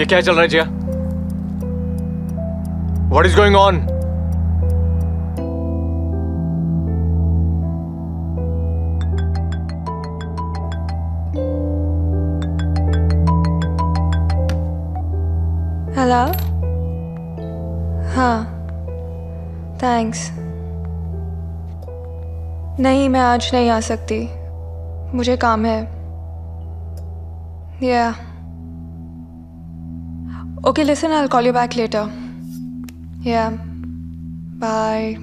क्या चल रहा है जिया? What is going on? Hello. हाँ, थैंक्स। नहीं, मैं आज नहीं आ सकती, मुझे काम है। Yeah. Okay, listen, I'll call you back later. Yeah. Bye.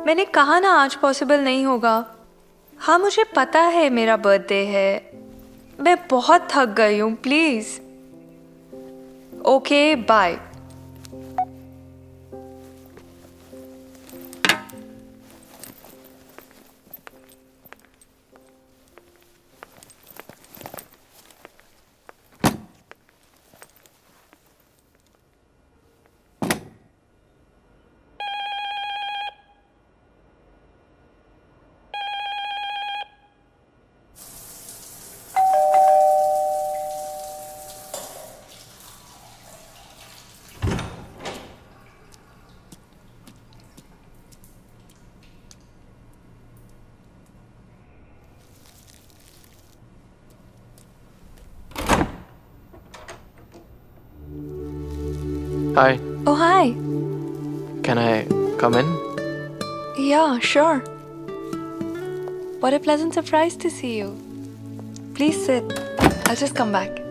मैंने कहा ना आज पॉसिबल नहीं होगा। हाँ, मुझे पता है मेरा बर्थडे है, मैं बहुत थक गई हूँ, please. Okay, bye. Hi. Oh, hi. Can I come in? Yeah, sure. What a pleasant surprise to see you. Please sit. I'll just come back.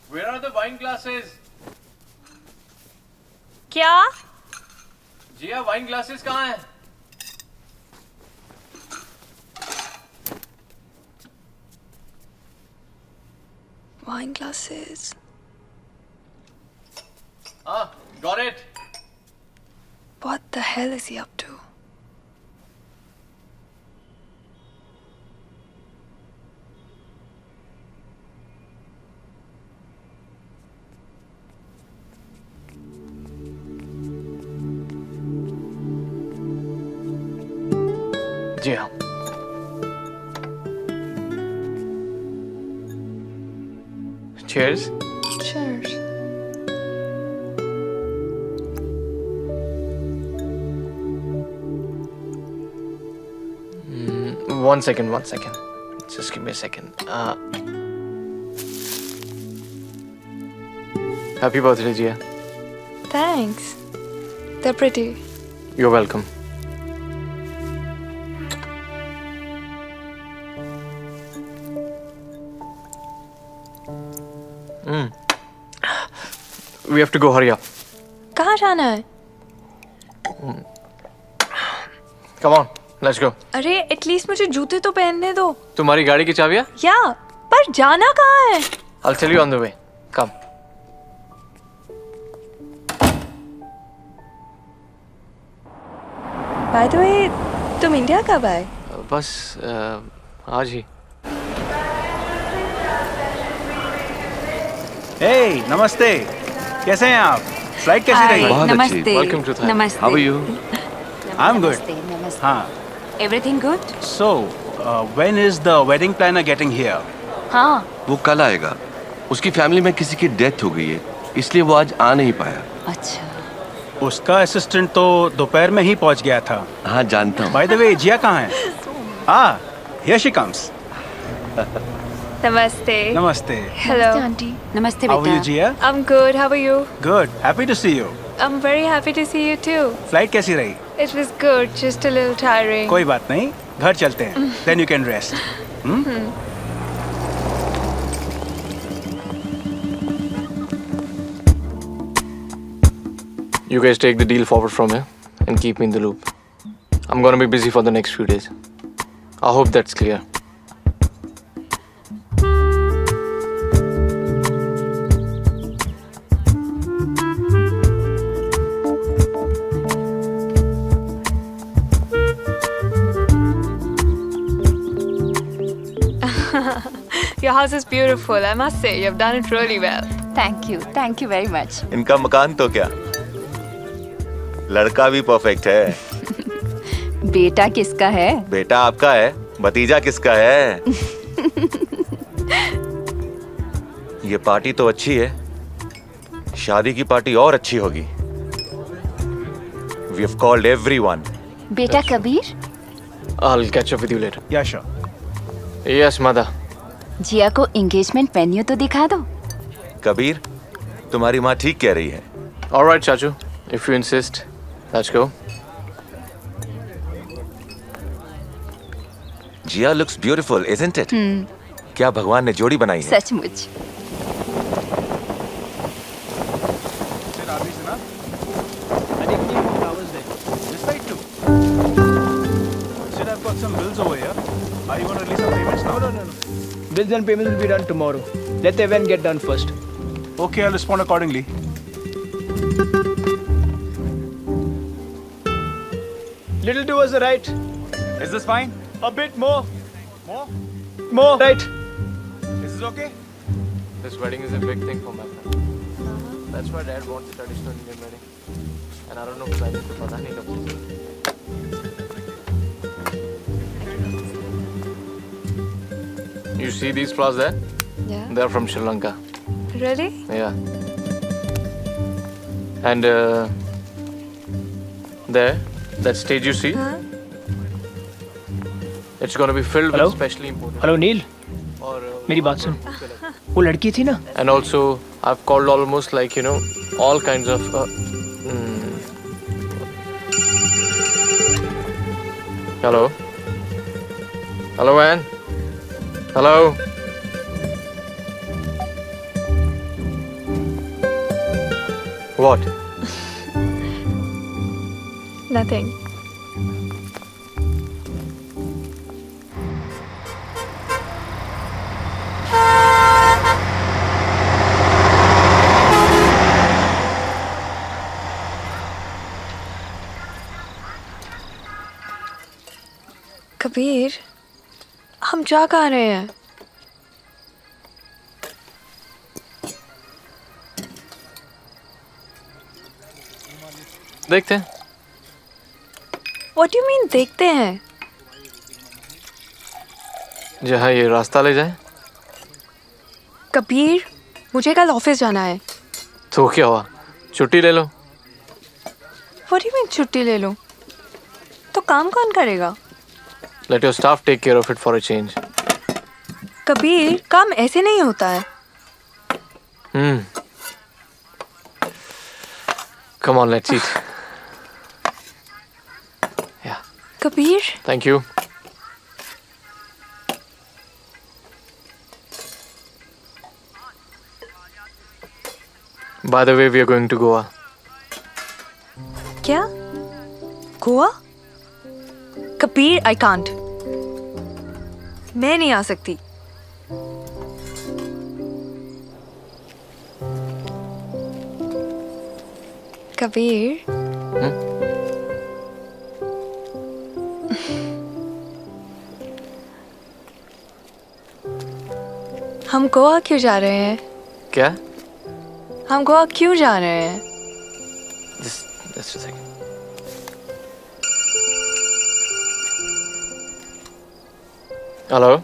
Where are the wine glasses? क्या? जिया, wine glasses कहाँ हैं? Wine glasses. Ah, got it. What the hell is he up to? Jiya, cheers. Cheers. One second. Just give me a second. Happy birthday, Jiya. Thanks. They're pretty. You're welcome. We have to go. Hurry up. कहाँ जाना है? Come on, let's go. अरे at least मुझे जूते तो पहनने दो। तुम्हारी गाड़ी की चाबियाँ? या, पर जाना कहाँ है? I'll tell you on the way. Come. By the way, तुम इंडिया कब आए? बस आज ही. Hey, नमस्ते। कैसे हैं आप? फ्लाइट कैसी रही? बहुत अच्छी। नमस्ते। Welcome to Thailand. नमस्ते। How are you? I'm good. नमस्ते, नमस्ते। हाँ। Everything good? So, when is the wedding planner getting here? हाँ। वो कल आएगा। उसकी फैमिली में किसी की डेथ हो गई है, इसलिए वो आज आ नहीं पाया। अच्छा। उसका असिस्टेंट तो दोपहर में ही पहुंच गया था। हाँ, जानता हूँ। By the way, जिया कहाँ है? Ah, here she comes. नमस्ते। नमस्ते। Hello. नमस्ते How are you, बेटा। जिया? I'm good. How are you? Good. Happy to see you. I'm very happy to see you too. Flight कैसी रही? It was good, just a little tiring. कोई बात नहीं, घर चलते हैं। Then you can rest. You guys take the deal forward from here and keep me in the loop. I'm gonna be busy for the next few days. I hope that's clear. Your house is beautiful. I must say, you've done it really well. Thank you very much. इनका मकान तो क्या, लड़का भी perfect है। बेटा किसका है? बेटा आपका है, भतीजा किसका है? ये पार्टी तो अच्छी है, शादी की पार्टी और अच्छी होगी। We have called everyone. बेटा Kabir, I'll catch up with you later. Yeah, sure. Yes, mother. जिया को एंगेजमेंट वेन्यू तो दिखा दो। कबीर, तुम्हारी माँ ठीक कह रही है। All right, Chachu. If you insist, let's go. Jiya looks beautiful, isn't it? क्या भगवान ने जोड़ी बनाई है? सचमुच। I think we need more towels there. This side too. Sid, I've got some bills over here. Are you going to release some payments now? No. Bills and payments will be done tomorrow. Let the event get done first. Okay, I'll respond accordingly. Little towards the right. Is this fine? A bit more. More? More. Right. Is this okay? This wedding is a big thing for my family. That's why Dad wants a traditional Indian wedding. And I don't know if I need to pata nahi kab se. You see these flowers there? Yeah. They're from Sri Lanka. Really? Yeah. And there, that stage you see, Huh? it's going to be filled Hello? with specially imported. Hello Neil, Or, मेरी बात सुन। वो लड़की थी ना, and also, I've called almost like, all kinds of. Hello? Hello, Anne? Hello? What? Nothing. Kabir, हम जा कहाँ रहे हैं? देखते हैं। What do you mean देखते हैं? जहाँ ये रास्ता ले जाए। कबीर, मुझे कल ऑफिस जाना है। तो क्या हुआ? छुट्टी ले लो। What do you mean छुट्टी ले लूं? तो काम कौन करेगा? Let your staff take care of it for a change. Kabir, काम ऐसे नहीं होता है। Come on, let's eat. Yeah. Kabir, Thank you. By the way, we are going to Goa. क्या? गोवा? Kabir, I can't. मैं नहीं आ सकती। कबीर, हम गोवा क्यों जा रहे हैं? क्या? हम गोवा क्यों जा रहे हैं? Just a second. Hello?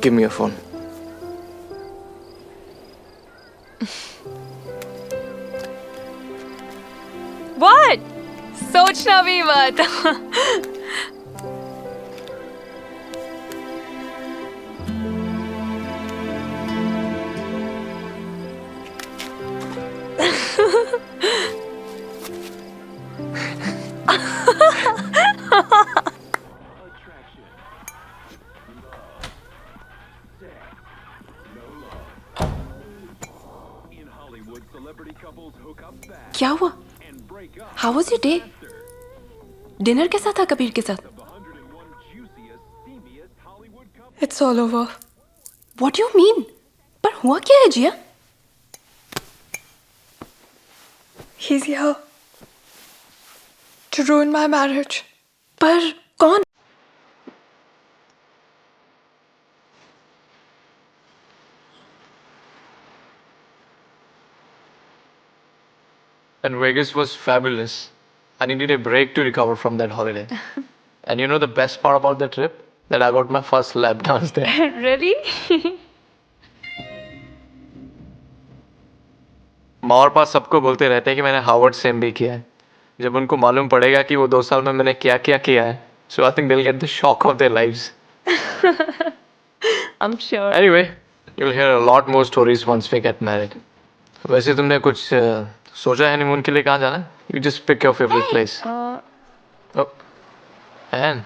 Give me your phone. What? सोचना भी मत। How was your day? Dinner कैसा था कबीर के साथ? It's all over. What do you mean? पर हुआ क्या है जिया? He's here to ruin my marriage. पर कौन? And Vegas was fabulous. I needed a break to recover from that holiday. And you know the best part about the trip? That I got my first lap dance there. Really? माँ और पास सबको बोलते रहते हैं कि मैंने Harvard से MBA किया है. जब उनको मालूम पड़ेगा कि वो 2 साल में मैंने क्या क्या किया है, so I think they'll get the shock of their lives. I'm sure. Anyway, you'll hear a lot more stories once we get married. वैसे तुमने कुछ सोचा है हनीमून के लिए कहाँ जाना है? You just pick your favorite place. Oh, Anne.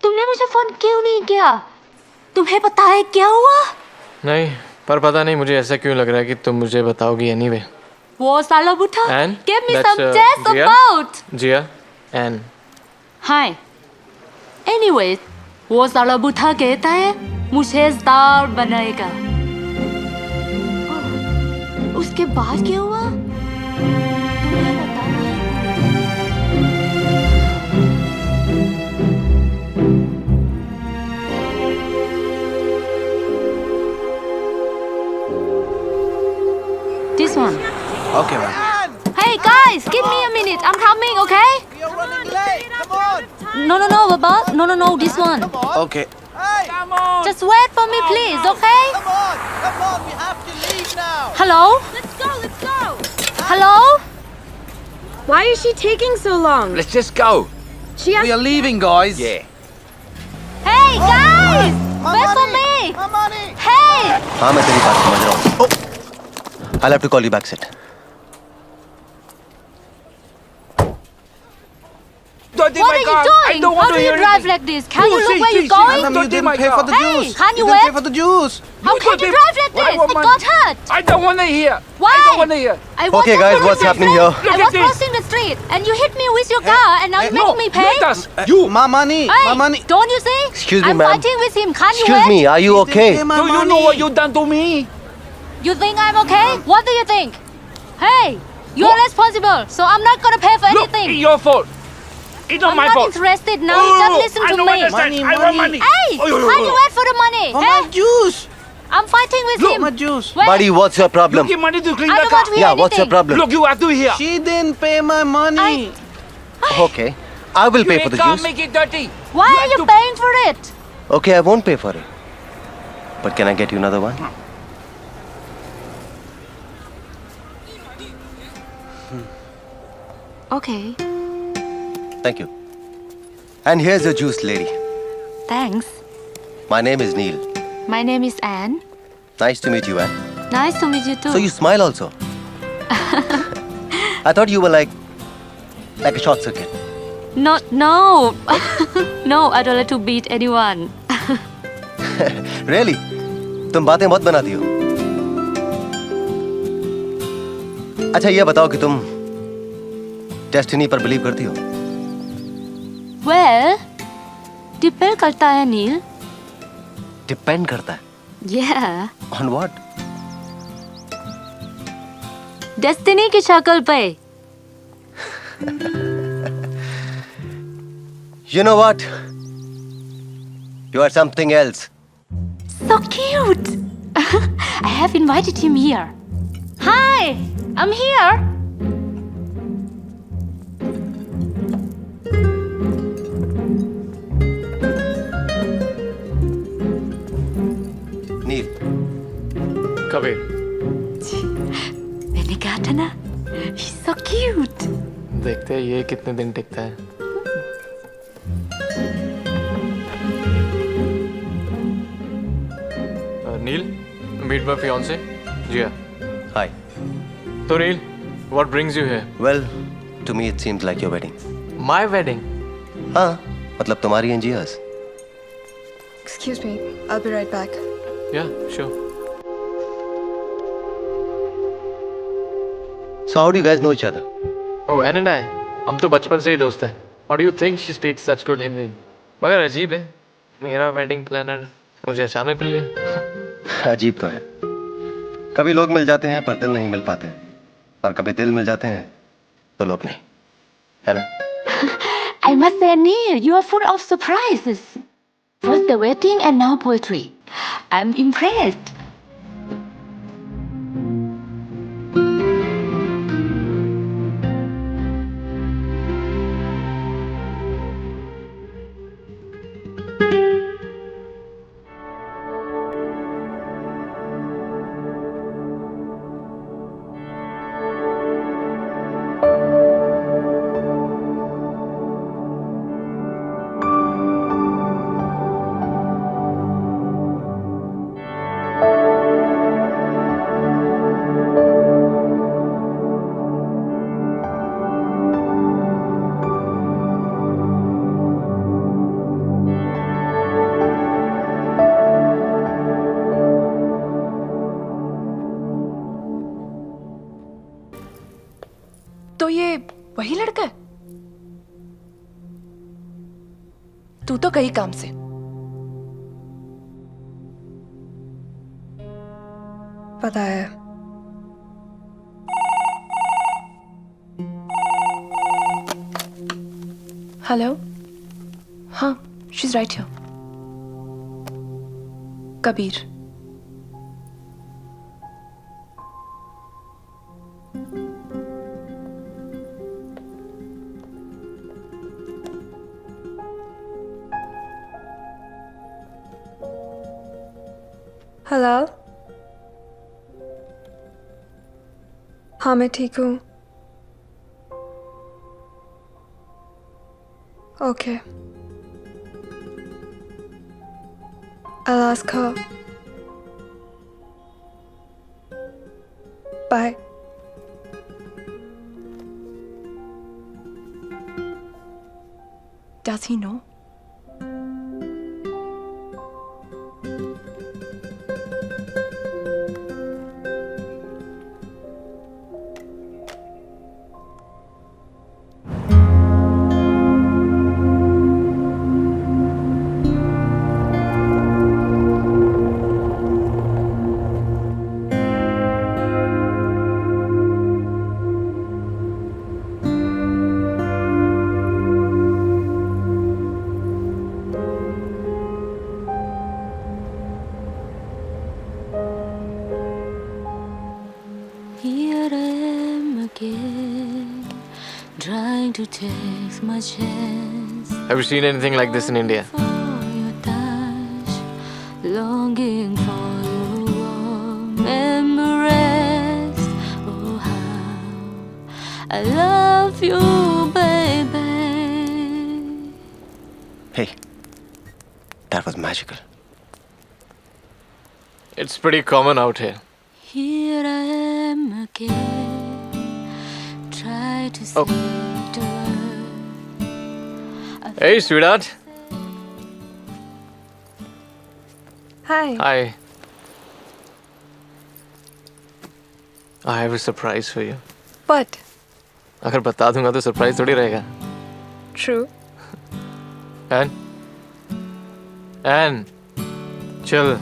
तुमने मुझे फोन क्यों नहीं किया? तुम्हें पता है क्या हुआ? नहीं, पर पता नहीं मुझे ऐसा क्यों लग रहा है कि तुम मुझे बताओगी anyway. वो साला बुढ़ा Anne, give me that's, some test Jia? about. Jia, Anne. Hi. Anyway, वो साला बुढ़ा कहता है मुझे स्टार बनाएगा. उसके बाद क्या हुआ? तुम्हें बताना है? This one. Okay, man. Hey guys, give me a minute. I'm coming, okay? You're running late. Come on. No, Baba. No, this one. Okay. Hey, come on. Just wait for me, please, okay? Come on. We have to leave now. Hello? Let's go. Hello? Why is she taking so long? Let's just go. She has We are leaving, guys. Yeah. Hey guys! My Wait for money. me! My money. Hey! हाँ मैं तेरी बात समझ रहा हूँ. I'll have to call you back, Sid. What are you doing? How do you drive like this? Can you look where you're going? You didn't pay for the Hey, juice. can't you didn't pay wait? for the juice. How can you drive like this? It got hurt. I don't want to hear. Why? I don't want to hear. I was Okay, guys, crossing what's the happening street. here? I was crossing the street and you hit me with your car and now you're making me pay? Let us. You. My money. Hey, My money. don't you see? Excuse me, I'm ma'am. fighting with him. Can't you Excuse wait? me, are you okay? Do you know what you done to me? You think I'm okay? What do you think? Hey, you're responsible, so I'm not gonna pay for anything. It's your fault. It's not I'm my not fault. interested now. Just listen to me. I want money. Hey, can't you wait for the money? My juice. I'm fighting with Look, him. my juice. Wait, Buddy, what's your problem? You give money to clean I the don't car. want to hear Yeah, anything. what's your problem? Look, you have to hear. She didn't pay my money. Okay, I will pay for the juice. Make it dirty. Why are you paying for it? Okay, I won't pay for it. But can I get you another one? Okay, Thank you. And here's your juice, lady. thanks. My name is Neil. My name is Anne. Nice to meet you, Anne. Nice to meet you too. So you smile also. I thought you were like a short circuit. No. No, I don't like to beat anyone. Really? तुम बातें बहुत बनाती हो. अच्छा ये बताओ कि तुम डेस्टिनी पर बिलीव करती हो? Well, depend करता है नील. डिपेंड करता है. Yeah, On what? डेस्टिनी की शक्ल पे. You know what? You are something else. So cute. I have invited him here. Hi, I'm here. Neil. Kabir. मैंने कहा था ना, he's so cute. देखते हैं ये कितने दिन टिकता है. Neil, meet my fiance, Jia. Hi. So Neil, what brings you here? Well, to me it seems like your wedding. My wedding. हाँ, मतलब तुम्हारी and Jia's. Excuse me, I'll be right back. Yeah, sure. So how do you guys know each other? Oh, Ann and I, हम तो बचपन से ही दोस्त हैं. How do you think she speaks such good Hindi? मगर अजीब है. मेरा वेडिंग प्लानर मुझे अचानक मिल गया. अजीब तो है. कभी लोग मिल जाते हैं पर दिल नहीं मिल पाते, और कभी दिल मिल जाते हैं तो लोग नहीं, है ना? I must say, Neil, you are full of surprises. First the wedding and now poetry. I'm impressed. तो ये वही लड़का है? तू तो कई काम से. पता है. हेलो. हाँ, she's right here. Kabir. Hello. हाँ मैं ठीक हूँ. Okay. I'll ask her. Bye. Does he know? Here I am again, trying to take my chance. Have you seen anything like this in India? For your touch, longing for your warm embrace. Oh, how I love you, baby. Hey, that was magical. It's pretty common out here. Here I am again, try to Oh. speak to her. Hey, sweetheart. Hi. Hi. I have a surprise for you. What? अगर बता दूंगा तो surprise थोड़ी रहेगा. True. Ann, chill.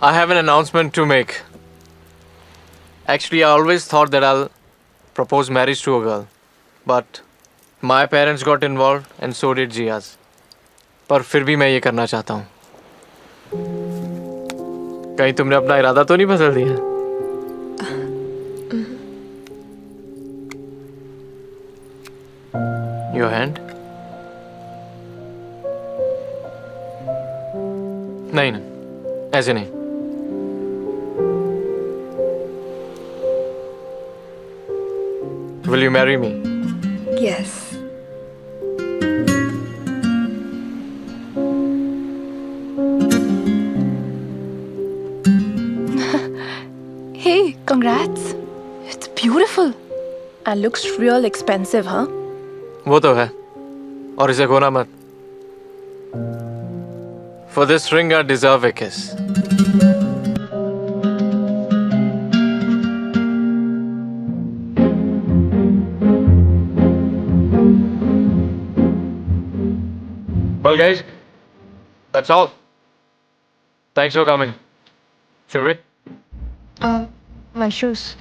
I have an announcement to make. Actually, I always thought that I'll propose marriage to a girl. But my parents got involved and so did Jia's. पर फिर भी मैं ये करना चाहता हूँ. कहीं तुमने अपना इरादा तो नहीं बदल दिया? Your hand? नहीं ना, ऐसे नहीं. Will you marry me? Yes. Hey, congrats. It's beautiful. And looks real expensive, huh? वो तो है. और इसे खोना मत. For this ring, I deserve a kiss. Well, guys, that's all. Thanks for coming. Should we? My shoes.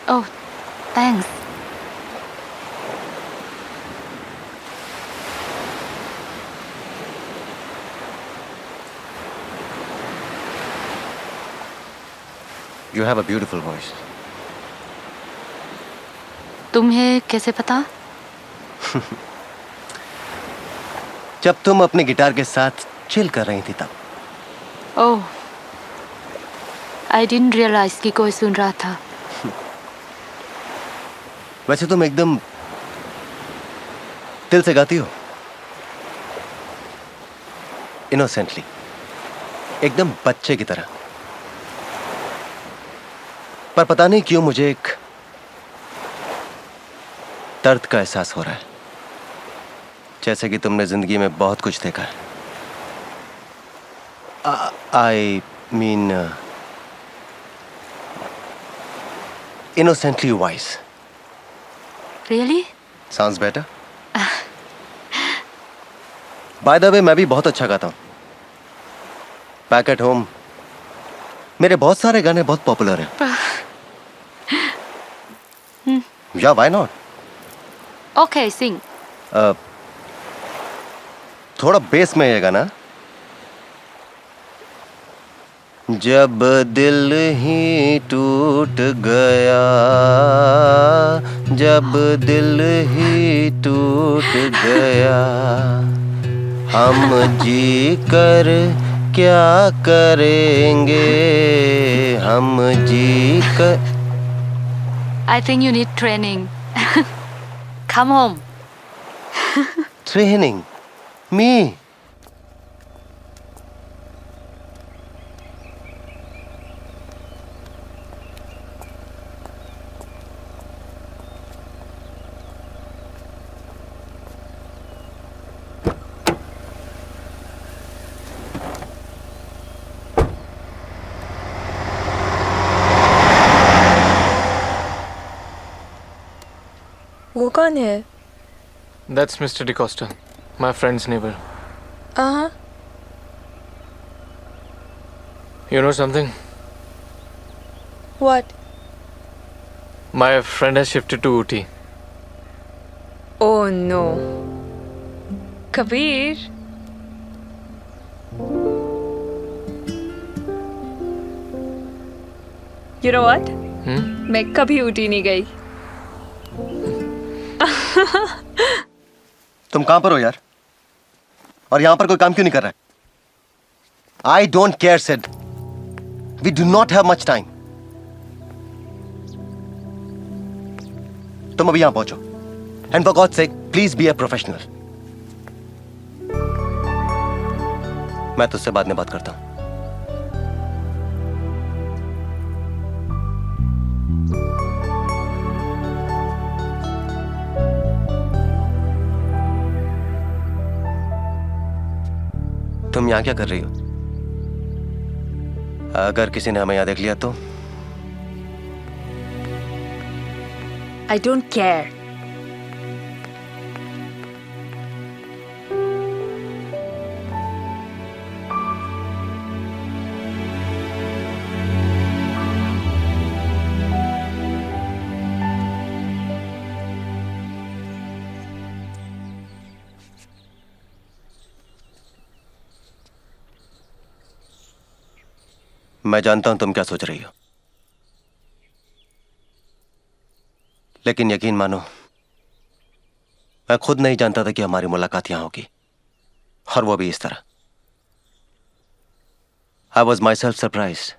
Oh, thanks. You have a beautiful voice. तुम्हें कैसे पता? जब तुम अपने गिटार के साथ चिल कर रही थी तब. Oh, I didn't realize कि कोई सुन रहा था. वैसे तुम एकदम दिल से गाती हो. इनोसेंटली, एकदम बच्चे की तरह. पर पता नहीं क्यों मुझे एक दर्द का एहसास हो रहा है, जैसे कि तुमने जिंदगी में बहुत कुछ देखा है. I mean innocently wise. Really? Sounds better. By the way, मैं भी बहुत अच्छा गाता हूँ. Back at home, मेरे बहुत सारे गाने बहुत पॉपुलर हैं. Yeah, why not? Okay, sing. थोड़ा बेस में ये गाना. जब दिल ही टूट गया, जब दिल ही टूट गया, हम जी कर क्या करेंगे, हम जी कर. I think you need training. Come home. Training? Me? वो कौन है? That's Mr. DeCosta, my friend's neighbor. हाँ. You know something? What? My friend has shifted to Ooty. Oh no. Kabir. You know what? मैं कभी ऊटी नहीं गई. तुम कहां पर हो यार? और यहां पर कोई काम क्यों नहीं कर रहा है? I don't care, Sid. We do not have much time. तुम अभी यहां पहुंचो. And for God's sake, please be a professional. मैं तुझसे बाद में बात करता हूं. तुम यहां क्या कर रही हो? अगर किसी ने हमें यहां देख लिया तो? I don't care. मैं जानता हूं तुम क्या सोच रही हो. लेकिन यकीन मानो, मैं खुद नहीं जानता था कि हमारी मुलाकात यहां होगी, और वो भी इस तरह। I was myself surprise,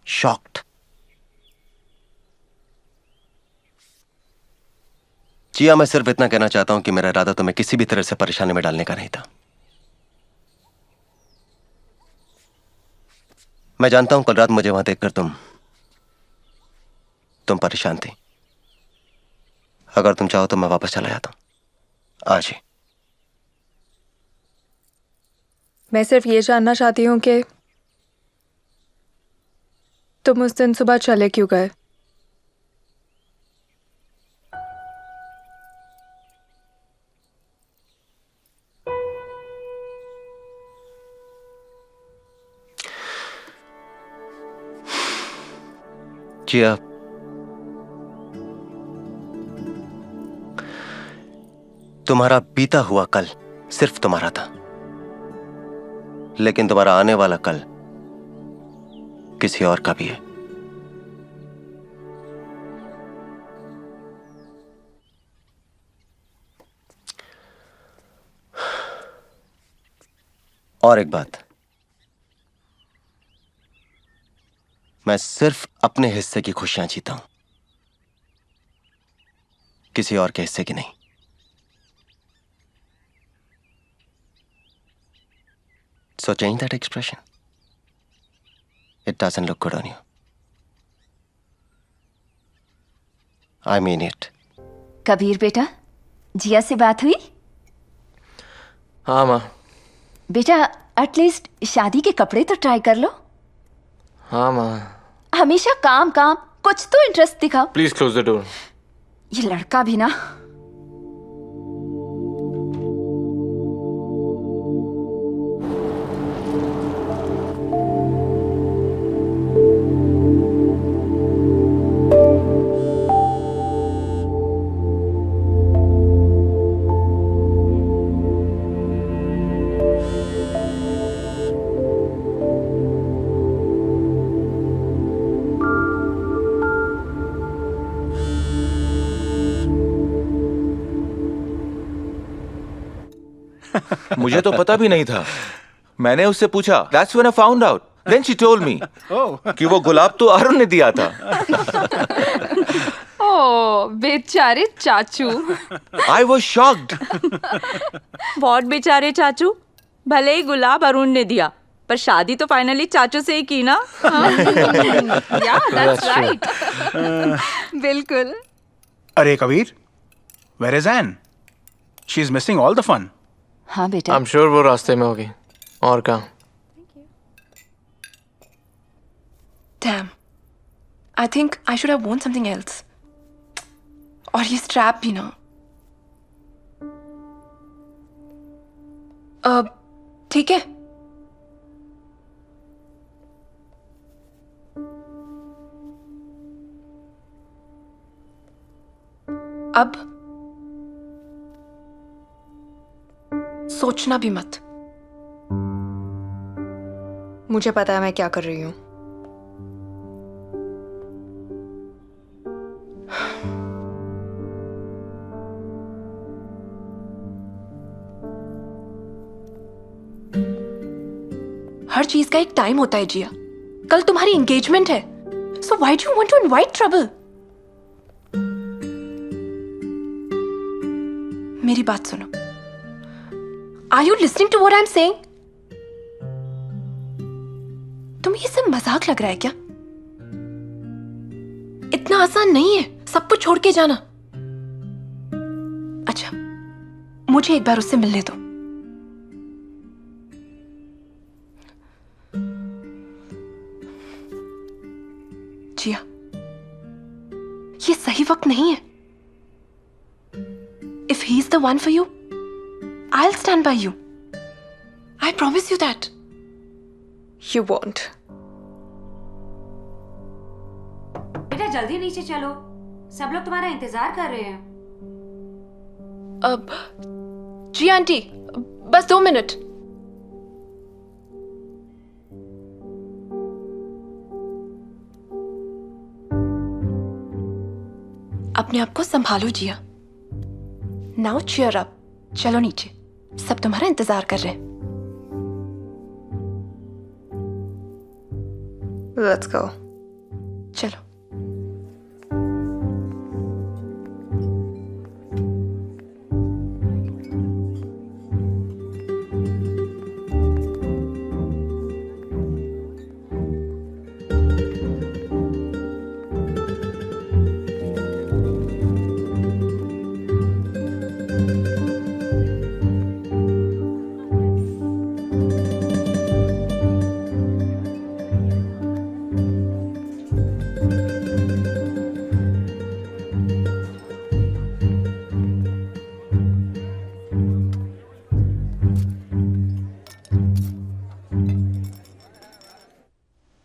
shocked. Gia, मैं सिर्फ इतना कहना चाहता हूं कि मेरा इरादा तुम्हें किसी भी तरह से परेशानी में डालने का नहीं था। मैं जानता हूं कल रात मुझे वहां देखकर तुम परेशान थी। अगर तुम चाहो तो मैं वापस चला जाता हूं आज ही। मैं सिर्फ ये जानना चाहती हूँ कि तुम उस दिन सुबह चले क्यों गए? जिया, तुम्हारा बीता हुआ कल सिर्फ तुम्हारा था, लेकिन तुम्हारा आने वाला कल किसी और का भी है। और एक बात, मैं सिर्फ अपने हिस्से की खुशियां जीता हूं, किसी और के हिस्से की नहीं। So change that expression. It doesn't look good on you. I mean it. Kabir बेटा, जिया से बात हुई? हाँ माँ। बेटा, एटलीस्ट शादी के कपड़े तो ट्राई कर लो। हाँ माँ। हमेशा काम काम, कुछ तो इंटरेस्ट दिखाओ। Please close the door. ये लड़का भी ना। मुझे तो पता भी नहीं था। मैंने उससे पूछा, That's when I found out. Then she told me कि वो गुलाब तो अरुण ने दिया था। ओ बेचारे चाचू। I was shocked. बहुत बेचारे चाचू। भले ही गुलाब अरुण ने दिया, पर शादी तो फाइनली चाचू से ही की ना। या दैट्स राइट। बिल्कुल। अरे Kabir, where is Anne? She is missing all the fun. हाँ बेटा। आई एम श्योर वो रास्ते में होगी। और कहाँ? Damn. I think I should have worn something else. और ये स्ट्रैप भी ना। ठीक है। अब सोचना भी मत। मुझे पता है मैं क्या कर रही हूं। हर चीज का एक टाइम होता है जिया। कल तुम्हारी एंगेजमेंट है, so why do you want to invite trouble? मेरी बात सुनो। Are you listening to what I'm saying? तुम्हें ये सब मजाक लग रहा है क्या? इतना आसान नहीं है सब कुछ छोड़ के जाना। अच्छा, मुझे एक बार उससे मिलने दो। जिया, ये सही वक्त नहीं है। If he's the one for you, I'll stand by you. I promise you that. You won't. बेटा जल्दी नीचे चलो, सब लोग तुम्हारा इंतजार कर रहे हैं। अब जी आंटी, बस 2 मिनट। अपने आप को संभालो जिया। नाउ चीयर अप, चलो नीचे, सब तुम्हारा इंतजार कर रहे हैं। Let's go. चलो।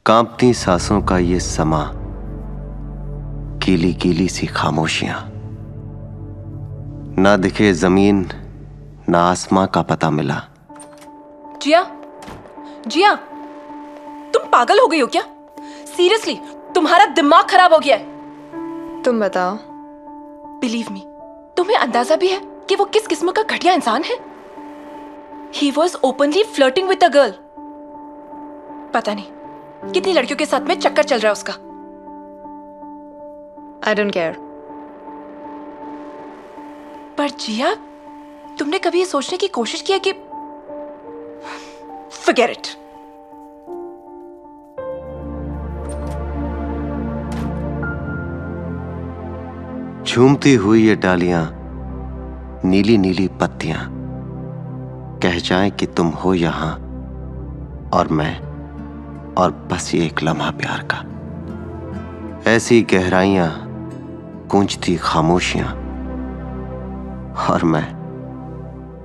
कांपती सांसों का ये समा, गीली गीली सी खामोशियां, ना दिखे जमीन ना आसमां का पता मिला। जिया, जिया, तुम पागल हो गई हो क्या? सीरियसली, तुम्हारा दिमाग खराब हो गया है। तुम बताओ। बिलीव मी, तुम्हें अंदाजा भी है कि वो किस किस्म का घटिया इंसान है? He was openly flirting with a girl. पता नहीं कितनी लड़कियों के साथ में चक्कर चल रहा है उसका। I don't care. पर जिया, तुमने कभी ये सोचने की कोशिश किया कि forget it. झूमती हुई ये डालियां, नीली नीली पत्तियां, कह जाएं कि तुम हो यहां और मैं, और बस ये एक लम्हा प्यार का। ऐसी गहराइयां, गूंजती खामोशियां, और मैं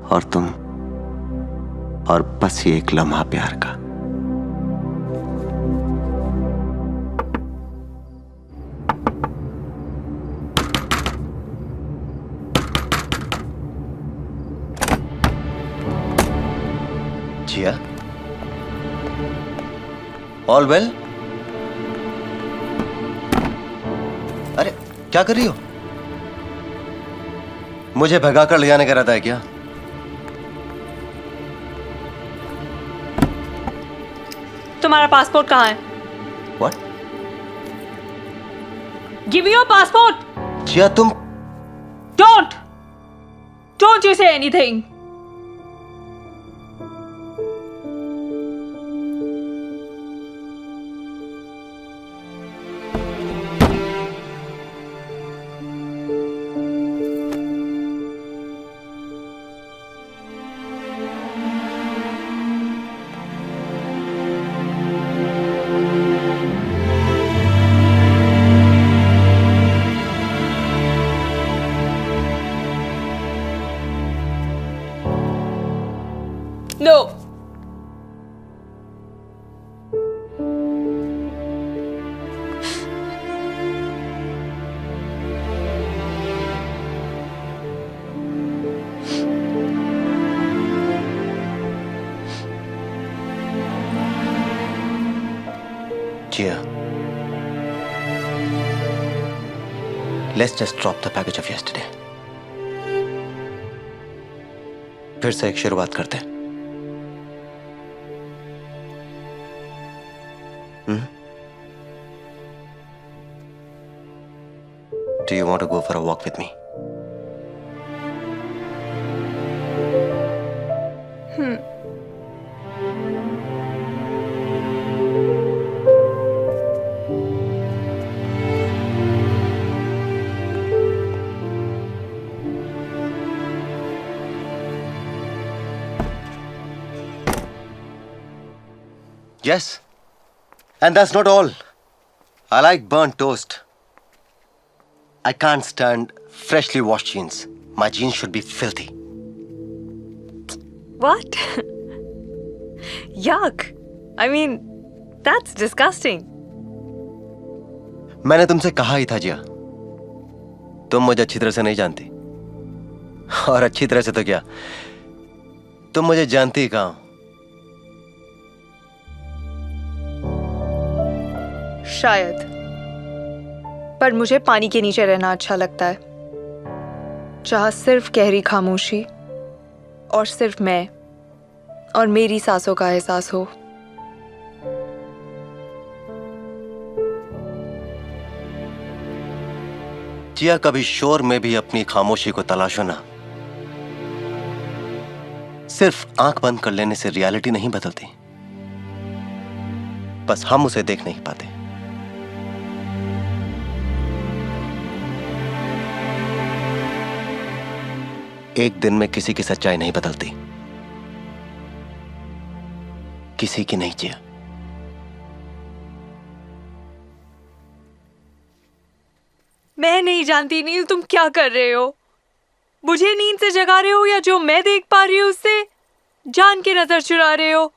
और तुम, और बस ये एक लम्हा प्यार का। जिया, ऑल वेल? अरे क्या कर रही हो? मुझे भगाकर ले जाने का इरादा है क्या? तुम्हारा पासपोर्ट कहाँ है? What? Give your passport. Gia तुम don't you say anything. No. Gia, let's just drop the package of yesterday. फिर से एक शुरुआत करते हैं। Do you want to go for a walk with me? Yes. And that's not all. I like burnt toast. I can't stand freshly washed jeans. My jeans should be filthy. What? Yuck. I mean, that's disgusting. मैंने तुमसे कहा ही था जिया, तुम मुझे अच्छी तरह से नहीं जानती, और अच्छी तरह से तो क्या, तुम मुझे जानती ही कहाँ हो। शायद, पर मुझे पानी के नीचे रहना अच्छा लगता है, जहाँ सिर्फ गहरी खामोशी और सिर्फ मैं और मेरी सांसों का एहसास हो। जिया, कभी शोर में भी अपनी खामोशी को तलाशो ना। सिर्फ आंख बंद कर लेने से रियलिटी नहीं बदलती, बस हम उसे देख नहीं पाते। एक दिन में किसी की सच्चाई नहीं बदलती, किसी की नहीं जिया। मैं नहीं जानती नील, तुम क्या कर रहे हो? मुझे नींद से जगा रहे हो या जो मैं देख पा रही हूँ उससे जान के नजर चुरा रहे हो?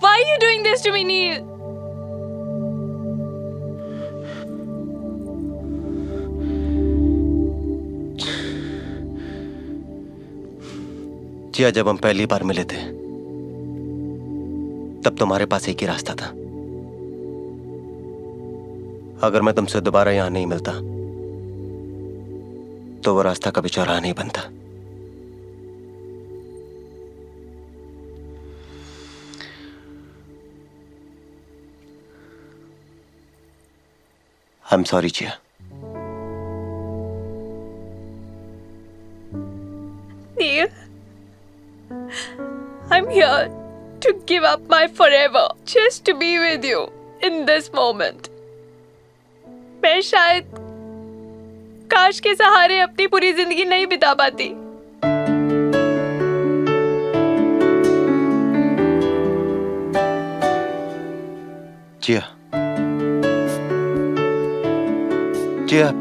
Why are you doing this to me, Neil? जिया, जब हम पहली बार मिले थे तब तुम्हारे पास एक ही रास्ता था। अगर मैं तुमसे दोबारा यहां नहीं मिलता तो वो रास्ता कभी चौराहा नहीं बनता। I am sorry Jiya. Neil, I'm here to give up my forever just to be with you in this moment. मैं शायद काश के सहारे अपनी पूरी जिंदगी नहीं बिता पाती। जिया, जिया,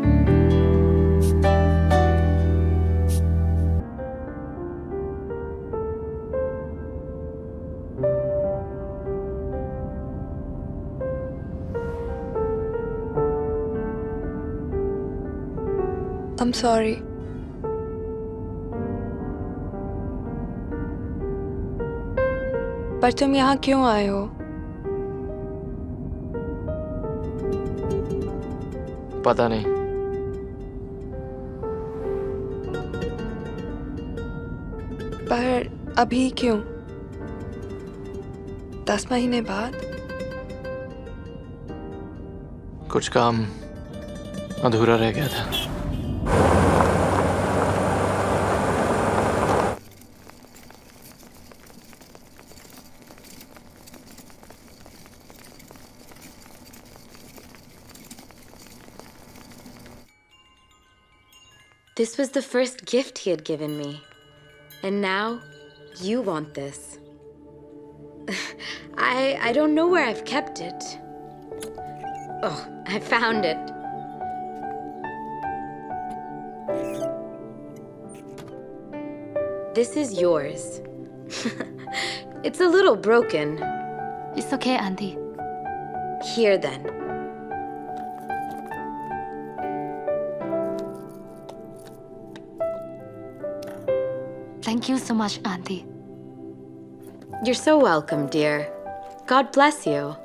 I'm sorry. पर तुम यहाँ क्यों आए हो? पता नहीं। पर अभी क्यों? 10 महीने बाद? कुछ काम अधूरा रह गया था। This was the first gift he had given me. And now, you want this. I don't know where I've kept it. Oh, I found it. This is yours. It's a little broken. It's okay, Auntie. Here then. Thank you so much, Auntie. You're so welcome, dear. God bless you.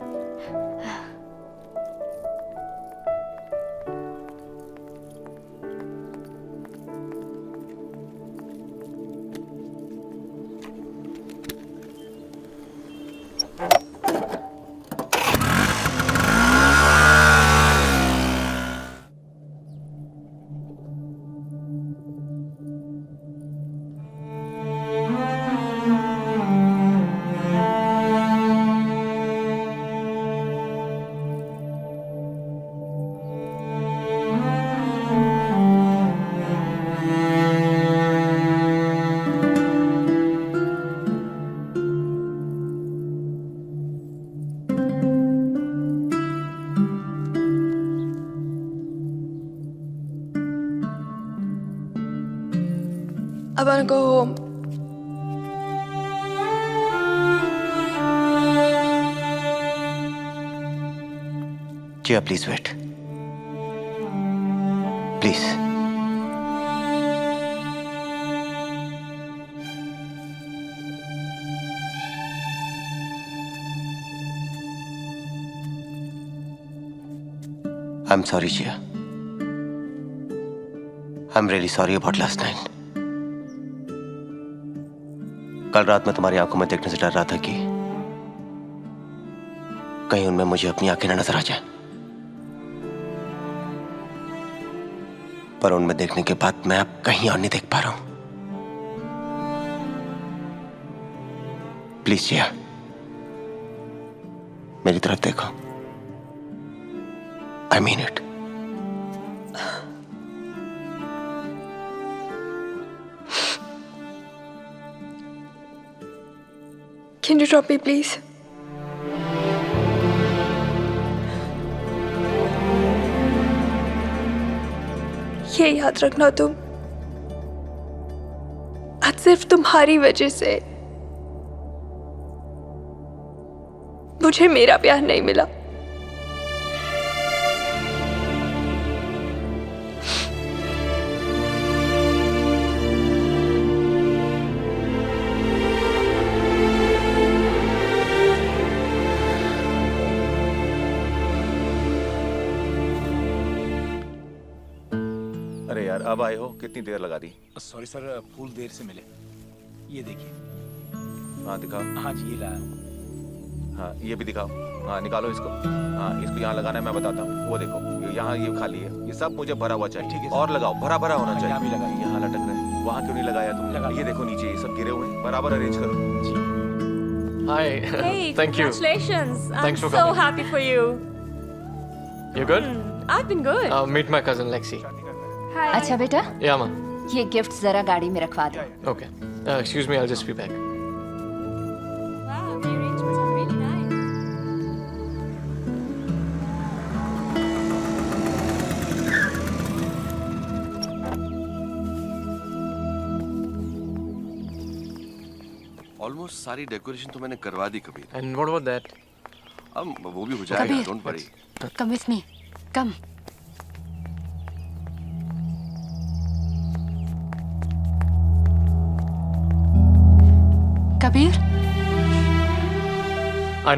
I want to go home. Jia, please wait. Please. I'm sorry, Jia. I'm really sorry about last night. कल रात मैं तुम्हारी आंखों में देखने से डर रहा था कि कहीं उनमें मुझे अपनी आंखें न नजर आ जाए, पर उनमें देखने के बाद मैं अब कहीं और नहीं देख पा रहा हूं. प्लीज जिया, मेरी तरफ देखो. I mean it. Can you drop me, please? ये याद रखना तुम, आज सिर्फ तुम्हारी वजह से मुझे मेरा प्यार नहीं मिला. अरे यार, अब आए हो, कितनी देर लगा दी. सॉरी सर, फूल देर से मिले. ये देखिए. हाँ दिखाओ. हाँ जी, ये लाया हूँ. हाँ ये भी दिखाओ. हाँ निकालो इसको. हाँ इसको यहाँ लगाना है, मैं बताता हूँ. वो देखो, ये यहाँ ये खाली है. ये सब मुझे भरा हुआ चाहिए. ठीक है. और लगाओ, भरा भरा होना चाहिए. यहाँ भी लगाइए. यहाँ लटक रहे हैं. वहाँ क्यों नहीं लगाया तुमने? ये देखो नीचे, ये सब गिरे हुए हैं. बराबर अरेंज करो. जी. Hi. Hey, Thank you. congratulations. Thanks I'm for so coming. happy for you. You good? I've been good. Meet my cousin Lexi. अच्छा बेटा, Yeah, ma. ये गिफ्ट जरा गाड़ी में रखवा दो. Okay. Excuse me, I'll just be back. Wow, the arrangements are really nice. Almost सारी decoration तो मैंने करवा दी Kabir. And what about that? अब वो भी हो जाएगा. Kabir. Don't worry. Come with me. Come. Kabir. I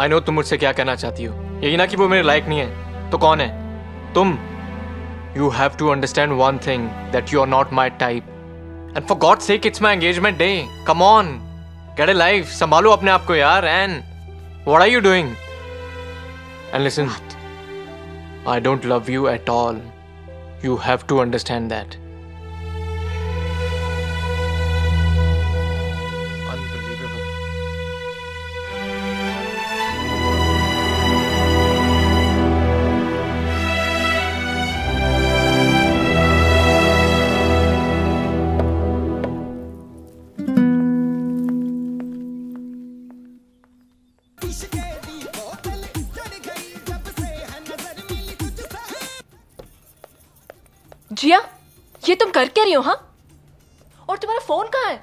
know तुम मुझसे क्या कहना चाहती हो. यही ना कि वो मेरे लायक नहीं है. तो कौन है? तुम. You have to understand one thing, that you are not my type. And for God's sake, it's my engagement day. Come on, get a life. संभालो अपने आप को यार. And what are you doing? And listen, I don't love you at all. You have to understand that. Unbelievable. जिया, ये तुम कर क्या रही हो? हाँ, और तुम्हारा फोन कहाँ है?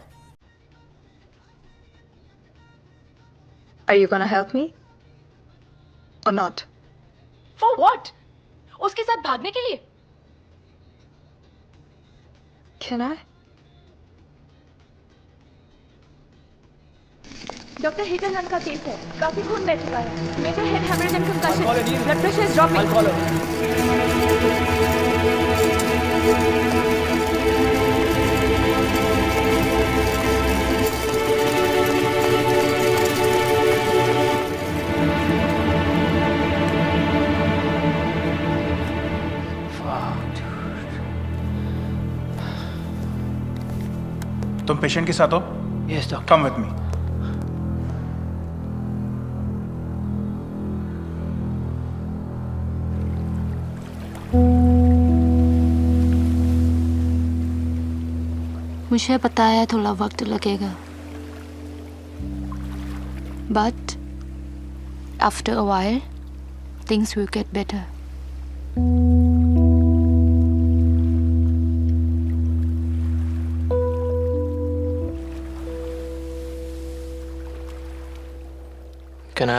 Are you gonna help me or not? For what? उसके साथ भागने के लिए? Can I? डॉक्टर हिटन का केस है. काफी खून बह चुका है. Major head haemorrhage and concussion. Blood pressure is dropping. I'll follow. तुम पेशेंट के साथ हो? Yes, doctor. Come with me. मुझे पता है थोड़ा वक्त लगेगा, but after a while, things will get better.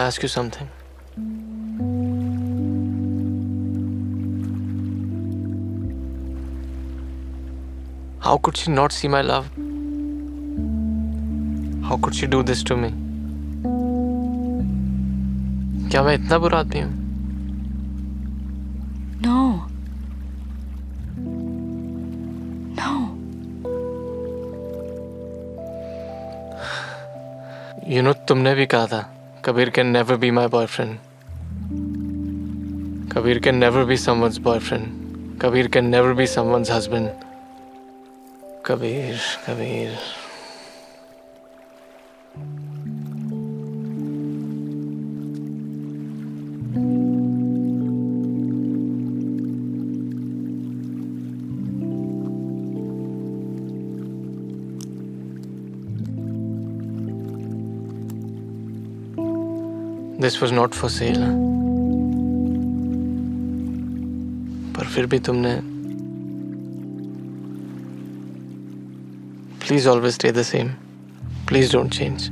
ask you something? How could she not see my love? How could she do this to me? क्या मैं इतना बुरा आदमी हूँ? No. No. You know, तुमने भी कहा था Kabir can never be my boyfriend. Kabir can never be someone's boyfriend. Kabir can never be someone's husband. Kabir. This was not for sale. पर फिर भी तुमने Please always stay the same. Please don't change.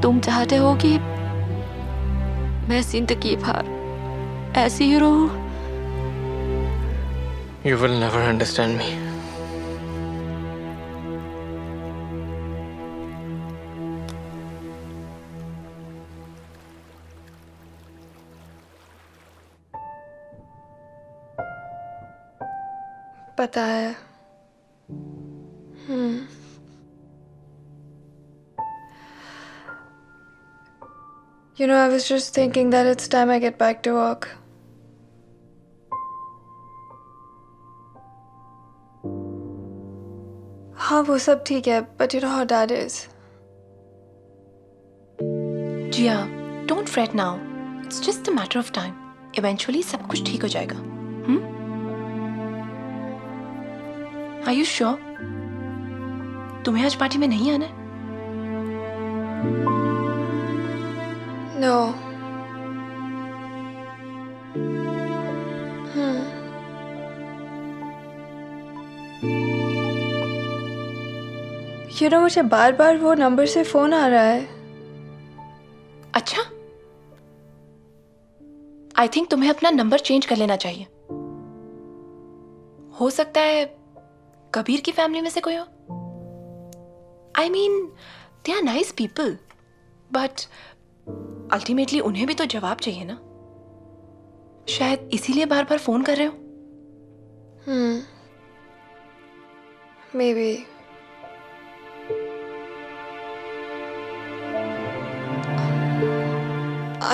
तुम चाहते हो कि मैं जिंदगी भर ऐसी ही रहूं? You will never understand me. पता है। You know, I was just thinking that it's time I get back to work. हाँ वो सब ठीक है, but you know how Dad is. Jiya, don't fret now. It's just a matter of time. Eventually सब कुछ ठीक हो जाएगा. Are you sure? तुम्हें आज पार्टी में नहीं आना है? No. You know, मुझे बार बार वो नंबर से फोन आ रहा है। अच्छा? I think तुम्हें अपना नंबर चेंज कर लेना चाहिए। हो सकता है कबीर की फैमिली में से कोई हो। I mean, they are nice people, but ultimately उन्हें भी तो जवाब चाहिए ना। शायद इसीलिए बार बार फोन कर रहे हो। Maybe.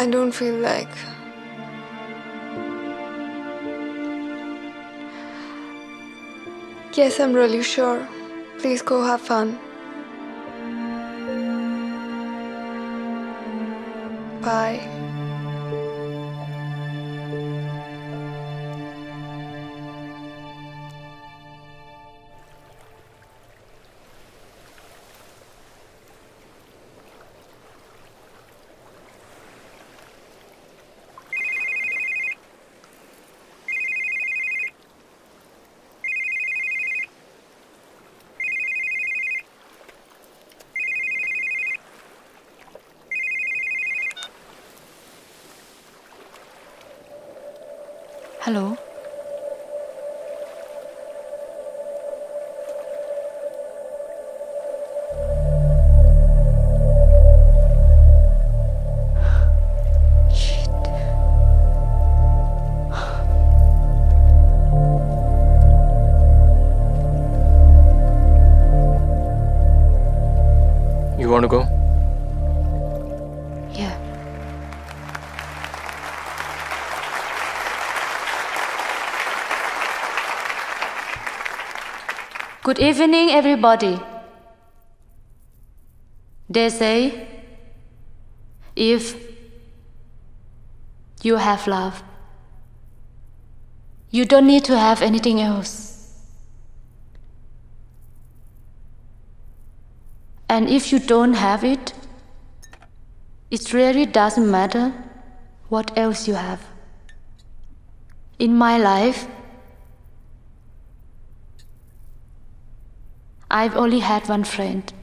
I don't feel like. Yes, I'm really sure. Please go have fun. Bye. Hello. You want to go? Yeah. Good evening, everybody. They say, if you have love, you don't need to have anything else. And if you don't have it, it really doesn't matter what else you have. In my life, I've only had one friend.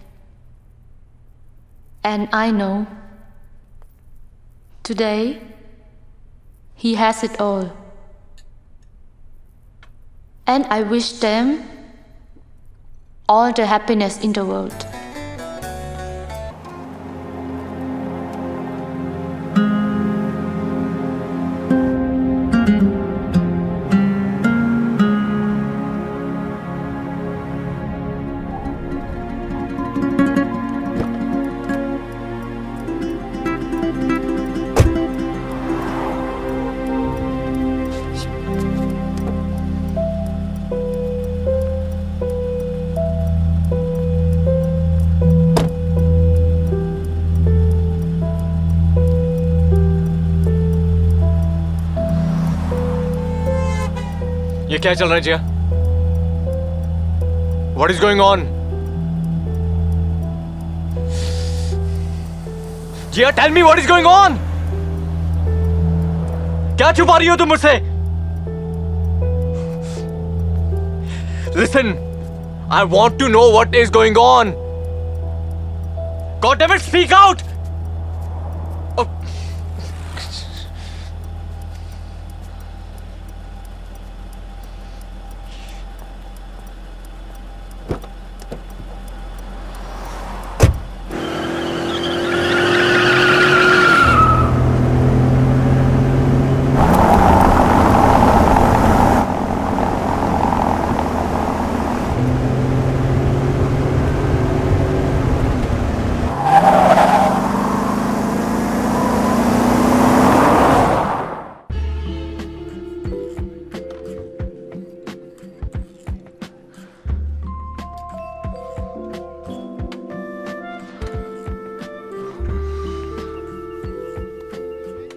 And I know today he has it all. And I wish them all the happiness in the world. ये क्या चल रहा है जिया? What is going on? Jiya, tell me what is going on? क्या छुपा रही हो तुम मुझसे? Listen, I want to know what is going on. God damn it, speak out! Oh.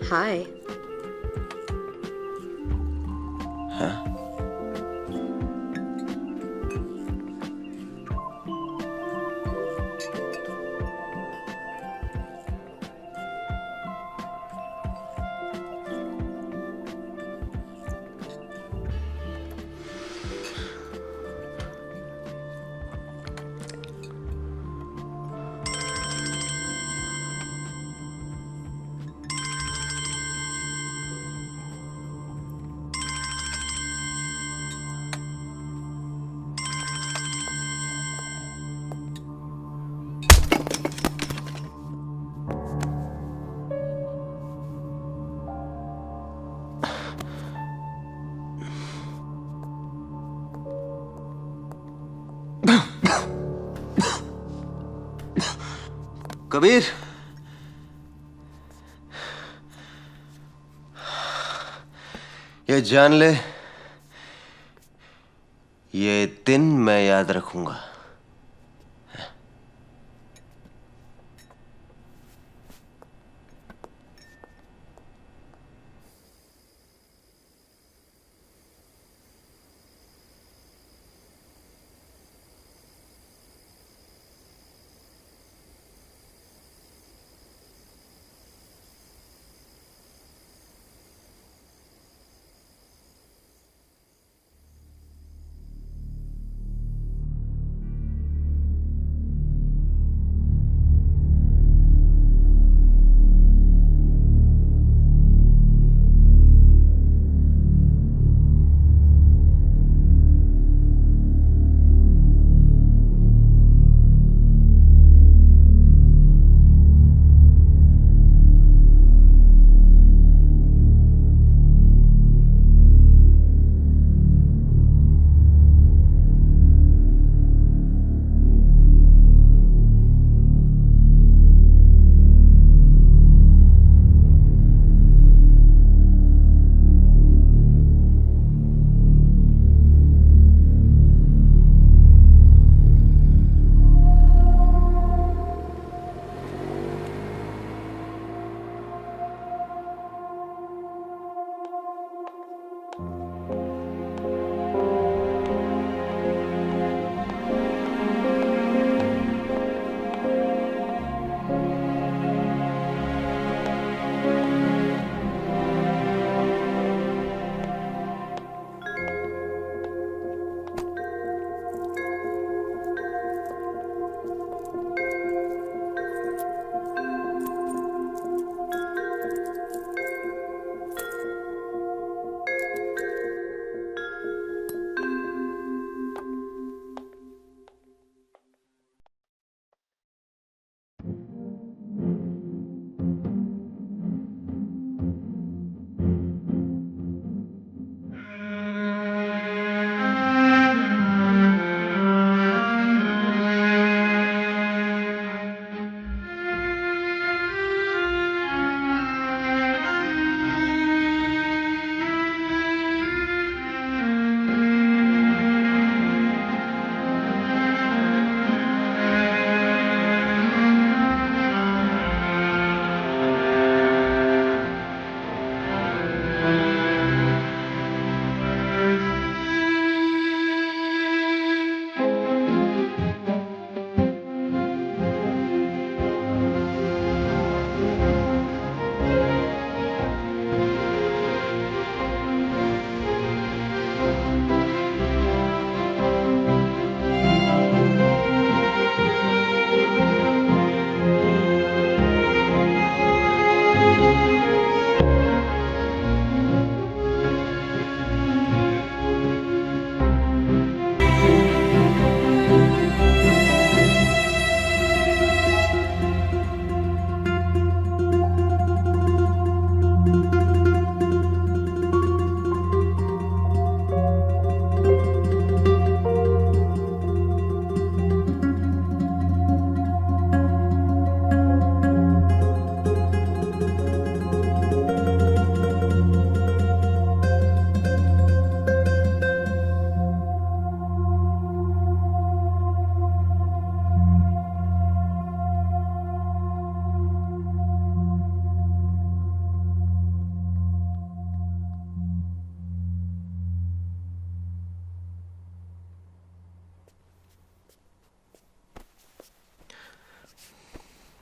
Hi. Kabir, ये जान ले, ये दिन मैं याद रखूंगा।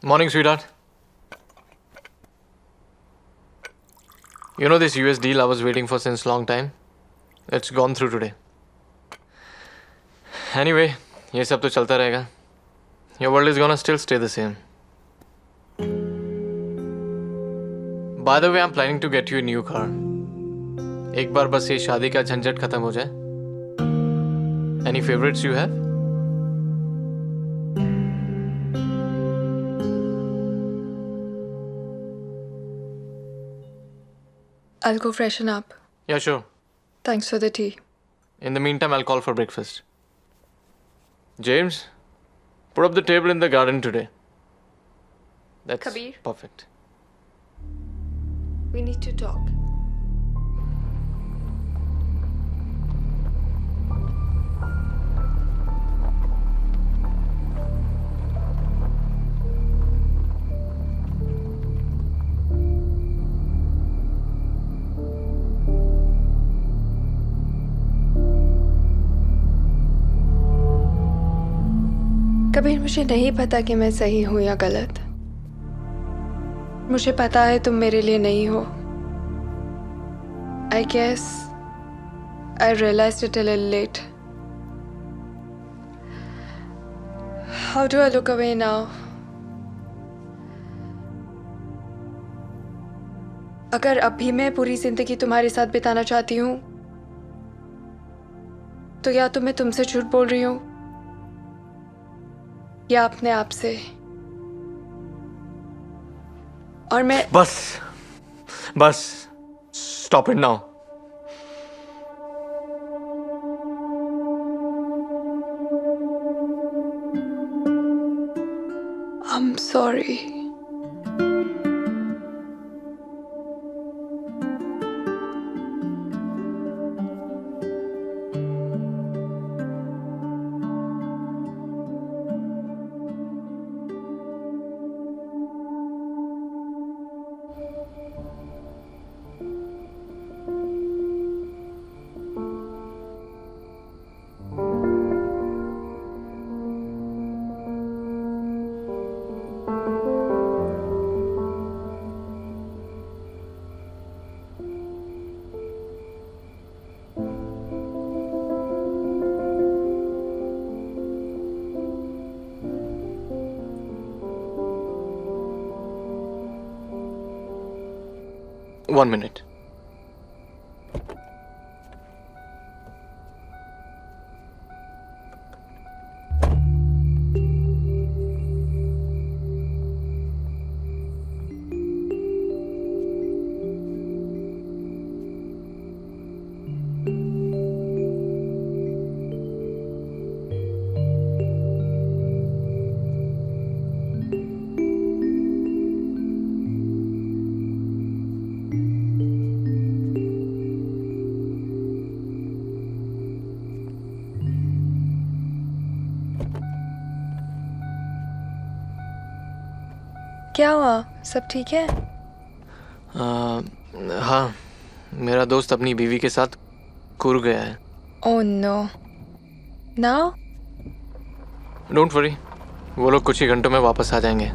Morning, sweetheart. You know this US deal I was waiting for since long time? It's gone through today. Anyway, ये सब तो चलता रहेगा. Your world is gonna still stay the same. By the way, I'm planning to get you a new car. एक बार बस ये शादी का झंझट खत्म हो जाए. Any favorites you have? I'll go freshen up. Yeah, sure. Thanks for the tea. In the meantime, I'll call for breakfast. James, put up the table in the garden today. That's Kabir. perfect. We need to talk. Kabir, मुझे नहीं पता कि मैं सही हूं या गलत. मुझे पता है तुम मेरे लिए नहीं हो. I guess I realized it a little late. How do I look away now? अगर अब भी मैं पूरी जिंदगी तुम्हारे साथ बिताना चाहती हूँ तो या तो मैं तुमसे झूठ बोल रही हूँ या अपने आप से. और मैं बस stop it now. I'm sorry. One minute. क्या हुआ? सब ठीक है? हाँ, मेरा दोस्त अपनी बीवी के साथ कुर गया है. Oh no. Now? Don't worry, वो लोग कुछ ही घंटों में वापस आ जाएंगे.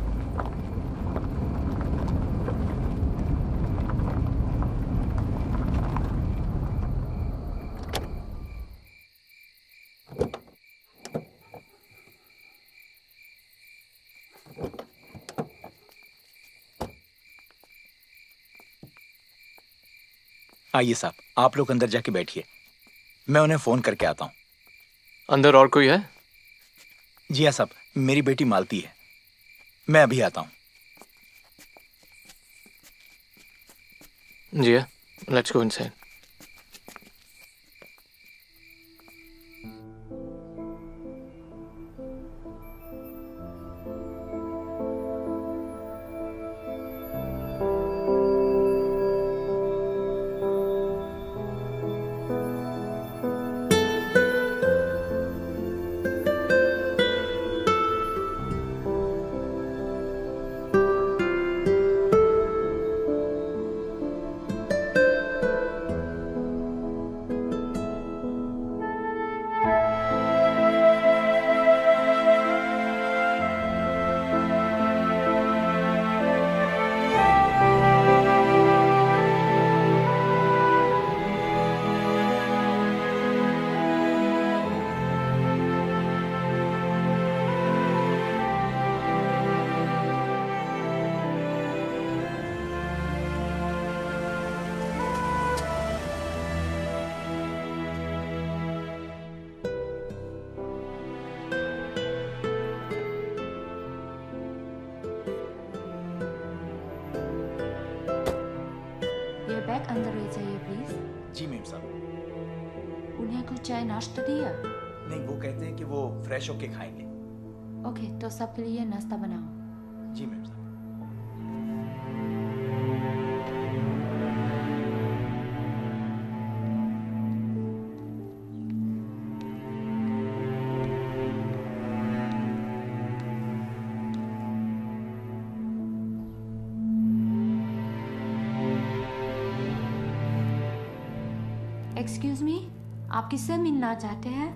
आइए साहब, आप लोग अंदर जाके बैठिए, मैं उन्हें फोन करके आता हूँ. अंदर और कोई है? जी हाँ साहब, मेरी बेटी मालती है. मैं अभी आता हूँ. जी हाँ, लेट्स गो इनसाइड. चाय नाश्ता दिया? नहीं, वो कहते हैं कि वो फ्रेश होके खाएंगे। ओके, तो सबके लिए नाश्ता बनाओ। जी मैम साहब। एक्सक्यूज मी, आप किससे मिलना चाहते हैं?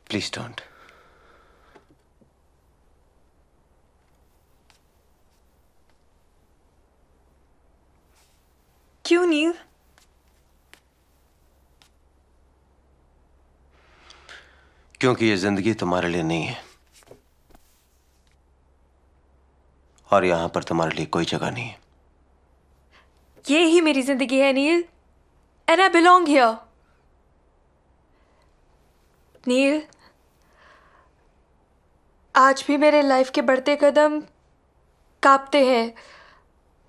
Please don't. क्यों नील? क्योंकि ये जिंदगी तुम्हारे लिए नहीं है और यहां पर तुम्हारे लिए कोई जगह नहीं है। ये ही मेरी जिंदगी है नील, एंड आई बिलोंग हियर। नील, आज भी मेरे लाइफ के बढ़ते कदम कांपते हैं,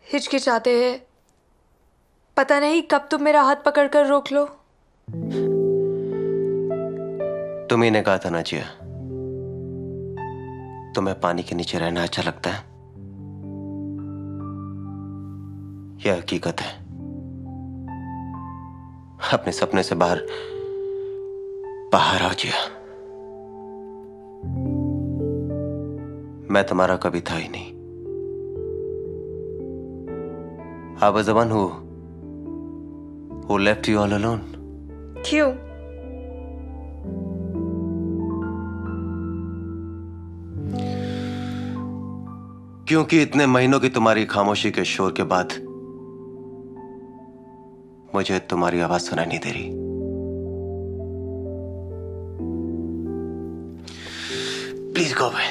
हिचकिचाते हैं। पता नहीं कब तुम मेरा हाथ पकड़कर रोक लो। तुम्ही ने कहा था ना जिया, तुम्हें पानी के नीचे रहना अच्छा लगता है। यह हकीकत है। अपने सपने से बाहर बाहर आओ जिया। मैं तुम्हारा कभी था ही नहीं। I was the one who left you all alone. क्यों? क्योंकि इतने महीनों की तुम्हारी खामोशी के शोर के बाद मुझे तुम्हारी आवाज सुनाई नहीं दे रही। Please go away.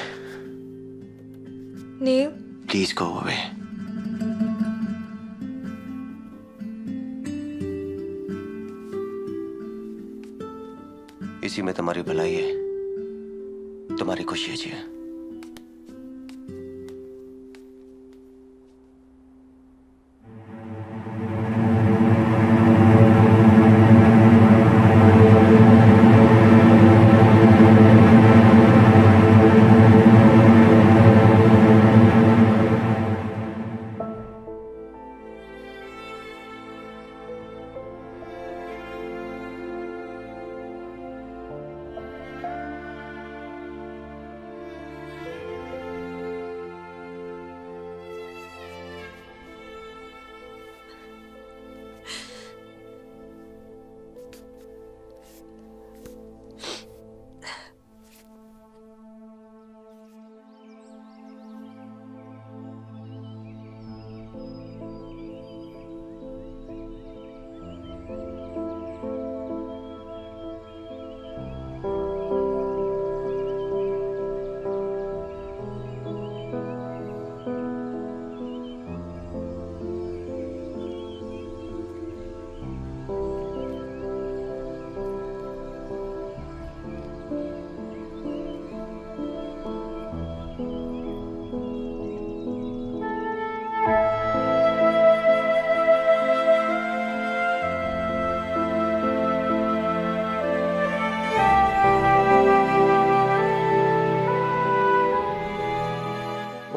Neil, please go away. इसी में तुम्हारी भलाई है, तुम्हारी खुशी है जी।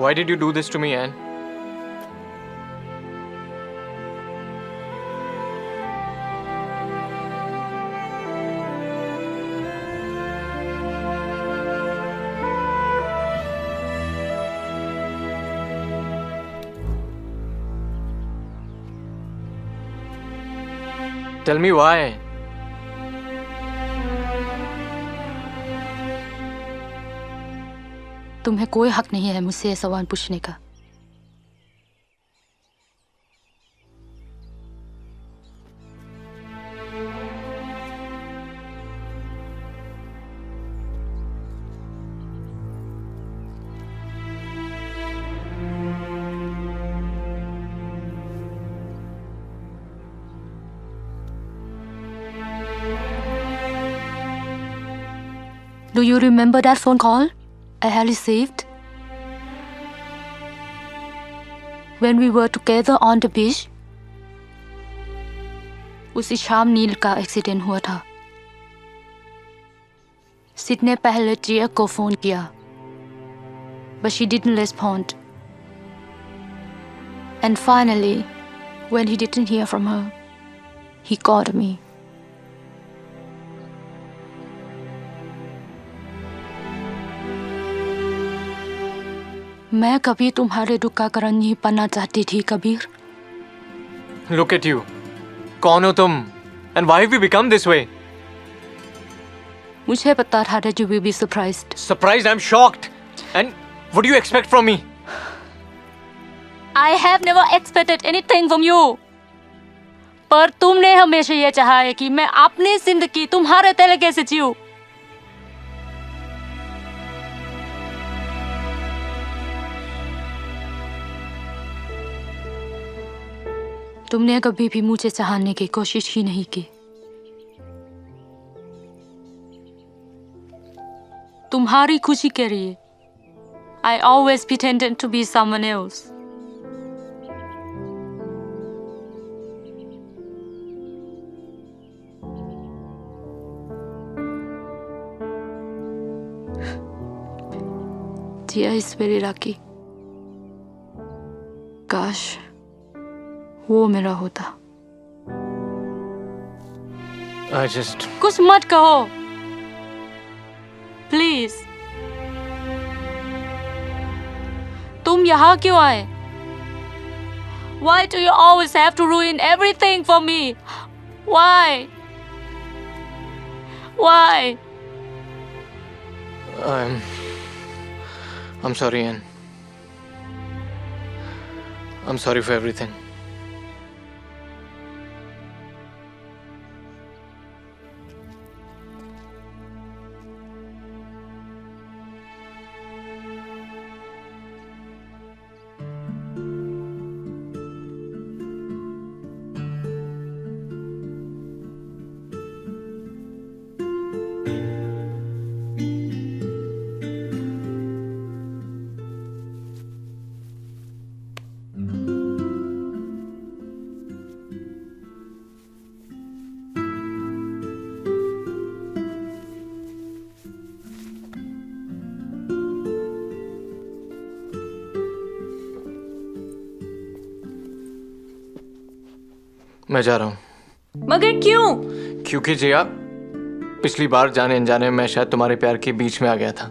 Why did you do this to me, Anne? Tell me why. तुम्हें कोई हक नहीं है मुझसे ये सवाल पूछने का। Do you remember that phone call I had received when we were together on the beach? उसी शाम नील का एक्सीडेंट हुआ था। सिड ने पहले जिया को फोन किया, but she didn't respond. And finally, when he didn't hear from her, he called me. मैं कभी तुम्हारे दुख का कारण नहीं बनना चाहती थी कबीर। Look at you. कौन हो तुम? And why have you become this way? मुझे पता था that you will be surprised. Surprised? I'm shocked. And what do you expect from me? I have never expected anything from you. पर तुमने हमेशा ये चाहा है कि मैं अपनी जिंदगी तुम्हारे तरीके से जीऊं। तुमने कभी भी मुझे चाहने की कोशिश ही नहीं की। तुम्हारी खुशी के लिए I always pretended to be someone else. Tia is very lucky. काश वो मेरा होता। कुछ मत कहो, प्लीज। तुम यहाँ क्यों आए? Why do you always have to ruin everything for me? Why? Why? I'm sorry, Anne. I'm sorry for everything. मैं जा रहा हूँ। मगर क्यों? क्योंकि जिया, पिछली बार जाने अनजाने में मैं शायद तुम्हारे प्यार के बीच में आ गया था,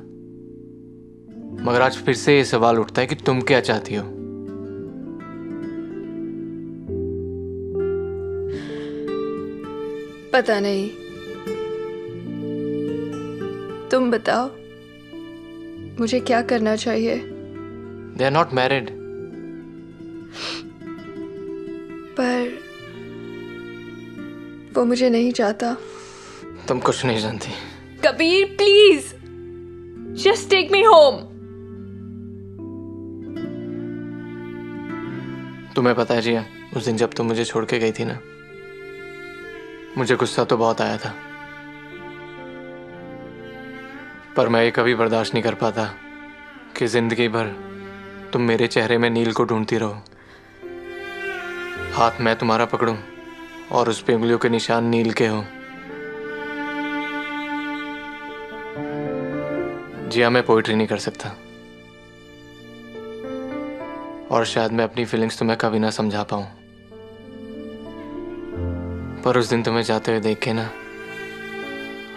मगर आज फिर से ये सवाल उठता है कि तुम क्या चाहती हो। पता नहीं, तुम बताओ मुझे क्या करना चाहिए। They are not married. पर वो मुझे नहीं चाहता। तुम कुछ नहीं जानती। Kabir please just take me home. तुम्हें पता है जिया, उस दिन जब तुम मुझे छोड़ के गई थी ना, मुझे गुस्सा तो बहुत आया था, पर मैं ये कभी बर्दाश्त नहीं कर पाता कि जिंदगी भर तुम मेरे चेहरे में नील को ढूंढती रहो। हाथ मैं तुम्हारा पकड़ूं और उस पे उंगलियों के निशान नील के हो। जिया, मैं पोइट्री नहीं कर सकता, और शायद मैं अपनी फीलिंग्स तुम्हें कभी ना समझा पाऊं, पर उस दिन तुम्हें जाते हुए देख के ना,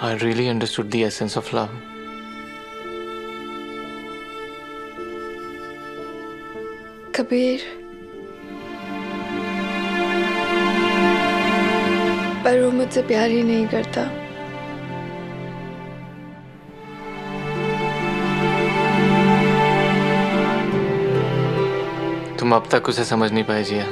I really understood the essence of love. Kabir, पर वो मुझसे प्यार ही नहीं करता। तुम अब तक उसे समझ नहीं पाए जिया।